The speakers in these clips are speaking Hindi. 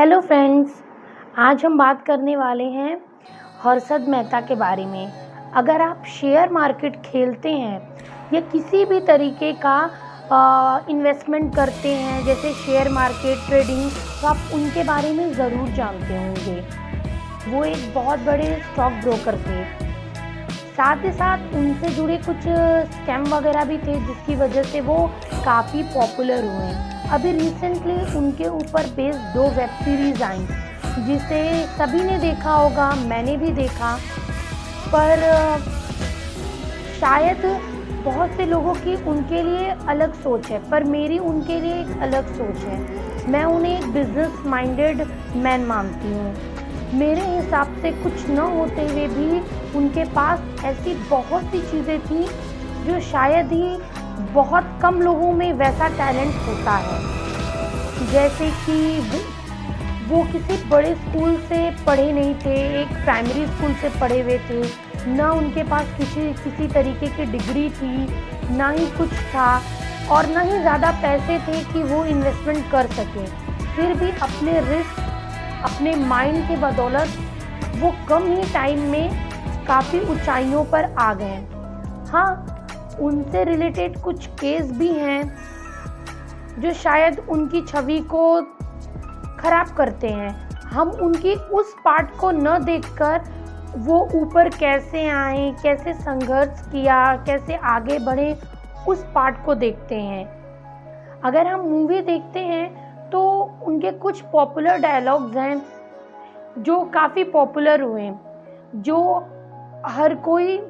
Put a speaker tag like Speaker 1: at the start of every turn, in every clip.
Speaker 1: हेलो फ्रेंड्स, आज हम बात करने वाले हैं हर्षद मेहता के बारे में। अगर आप शेयर मार्केट खेलते हैं या किसी भी तरीके का इन्वेस्टमेंट करते हैं जैसे शेयर मार्केट ट्रेडिंग, तो आप उनके बारे में ज़रूर जानते होंगे। वो एक बहुत बड़े स्टॉक ब्रोकर थे। साथ ही साथ उनसे जुड़े कुछ स्कैम वगैरह भी थे जिसकी वजह से वो काफ़ी पॉपुलर हुए। अभी रिसेंटली उनके ऊपर बेस्ड 2 वेब सीरीज़ आई जिसे सभी ने देखा होगा, मैंने भी देखा, पर शायद बहुत से लोगों की उनके लिए अलग सोच है, पर मेरी उनके लिए एक अलग सोच है। मैं उन्हें एक बिजनेस माइंडेड मैन मानती हूँ। मेरे हिसाब से कुछ न होते हुए भी उनके पास ऐसी बहुत सी चीज़ें थी जो शायद ही बहुत कम लोगों में वैसा टैलेंट होता है। जैसे कि वो किसी बड़े स्कूल से पढ़े नहीं थे, एक प्राइमरी स्कूल से पढ़े हुए थे। ना उनके पास किसी तरीके की डिग्री थी, ना ही कुछ था और ना ही ज़्यादा पैसे थे कि वो इन्वेस्टमेंट कर सकें। फिर भी अपने रिस्क, अपने माइंड की बदौलत वो कम ही टाइम में काफ़ी ऊंचाइयों पर आ गए। हाँ, उनसे रिलेटेड कुछ केस भी हैं जो शायद उनकी छवि को खराब करते हैं। हम उनकी उस पार्ट को न देखकर वो ऊपर कैसे आए, कैसे संघर्ष किया, कैसे आगे बढ़े, उस पार्ट को देखते हैं। अगर हम मूवी देखते हैं तो उनके कुछ पॉपुलर डायलॉग्स हैं जो काफ़ी पॉपुलर हुए, जो हर कोई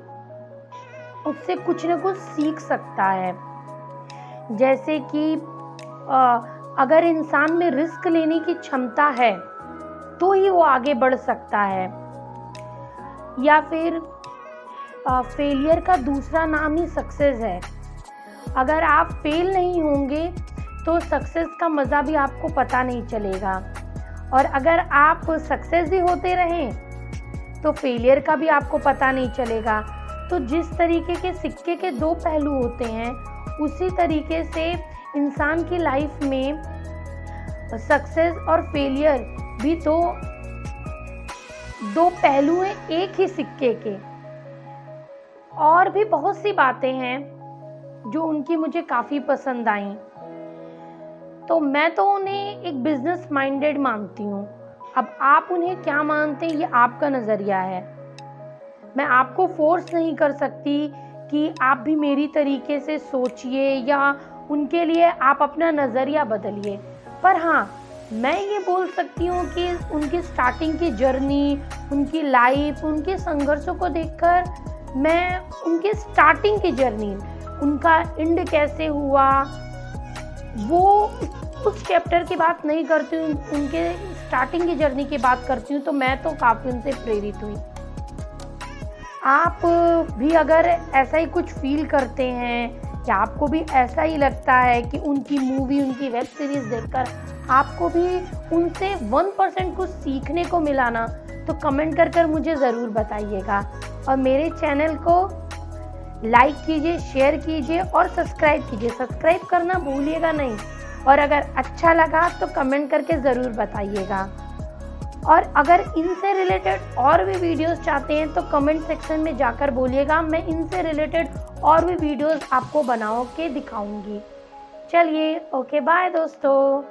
Speaker 1: उससे कुछ न कुछ सीख सकता है। जैसे कि अगर इंसान में रिस्क लेने की क्षमता है तो ही वो आगे बढ़ सकता है, या फिर फेलियर का दूसरा नाम ही सक्सेस है। अगर आप फेल नहीं होंगे तो सक्सेस का मज़ा भी आपको पता नहीं चलेगा, और अगर आप सक्सेस ही होते रहें तो फेलियर का भी आपको पता नहीं चलेगा। तो जिस तरीके के सिक्के के 2 पहलू होते हैं, उसी तरीके से इंसान की लाइफ में सक्सेस और फेलियर भी तो 2 पहलू हैं एक ही सिक्के के। और भी बहुत सी बातें हैं जो उनकी मुझे काफ़ी पसंद आईं। तो मैं तो उन्हें एक बिजनेस माइंडेड मानती हूँ। अब आप उन्हें क्या मानते हैं ये आपका नज़रिया है। मैं आपको फोर्स नहीं कर सकती कि आप भी मेरी तरीके से सोचिए या उनके लिए आप अपना नज़रिया बदलिए। पर हाँ, मैं ये बोल सकती हूँ कि उनकी स्टार्टिंग की जर्नी, उनकी लाइफ, उनके संघर्षों को देखकर मैं उनकी स्टार्टिंग की जर्नी, उनका एंड कैसे हुआ, वो उस चैप्टर की बात नहीं करती हूँ, उनके स्टार्टिंग की जर्नी की बात करती हूँ। तो मैं तो काफ़ी उनसे प्रेरित हुई। आप भी अगर ऐसा ही कुछ फील करते हैं या आपको भी ऐसा ही लगता है कि उनकी मूवी, उनकी वेब सीरीज़ देखकर आपको भी उनसे 1% कुछ सीखने को मिला ना, तो कमेंट कर मुझे ज़रूर बताइएगा। और मेरे चैनल को लाइक कीजिए, शेयर कीजिए और सब्सक्राइब कीजिए। सब्सक्राइब करना भूलिएगा नहीं। और अगर अच्छा लगा तो कमेंट करके ज़रूर बताइएगा। और अगर इनसे रिलेटेड और भी वीडियोस चाहते हैं तो कमेंट सेक्शन में जाकर बोलिएगा, मैं इनसे रिलेटेड और भी वीडियोस आपको बना के दिखाऊंगी। चलिए, ओके, बाय दोस्तों।